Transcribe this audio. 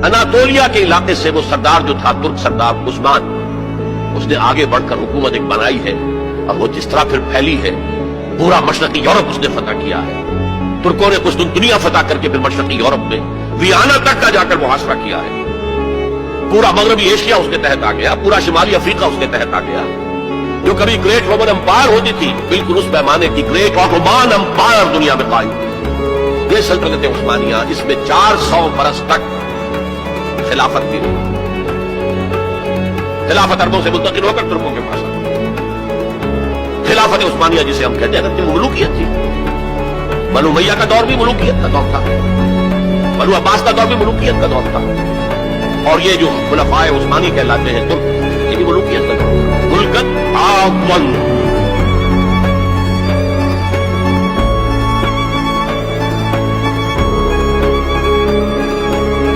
Anatolia کے علاقے سے وہ سردار جو تھا ترک سردار عثمان، اس نے آگے بڑھ کر حکومت ایک بنائی ہے، اور وہ جس طرح پھر پھیلی ہے، پورا مشرقی یورپ اس نے فتح کیا ہے۔ ترکوں نے کچھ دنیا فتح کر کے پھر مشرقی یورپ میں ویانا تک کا جا کر محاصرہ کیا ہے، پورا مغربی ایشیا اس کے تحت آ گیا، پورا شمالی افریقہ اس کے تحت آ گیا۔ جو کبھی گریٹ رومن امپائر ہوتی تھی، بالکل اس پیمانے کی گریٹ رومان امپائر دنیا میں قائم ہوئی۔ یہ سلطنت عثمانیہ، اس میں 400 برس تک خلافت بھی رہی۔ خلافت عربوں سے منتقل ہو کر ترکوں کے پاس آئی۔ خلافت عثمانیہ جسے ہم کہتے ہیں کہ وہ ملوکیت تھی۔ بنو امیہ کا دور بھی ملوکیت کا دور تھا، بنو عباس کا دور بھی ملوکیت کا دور تھا، اور یہ جو خلفائے عثمانی کہلاتے ہیں ترک، یہ بھی ملوکیت کا دور تھا۔ ملکت آمن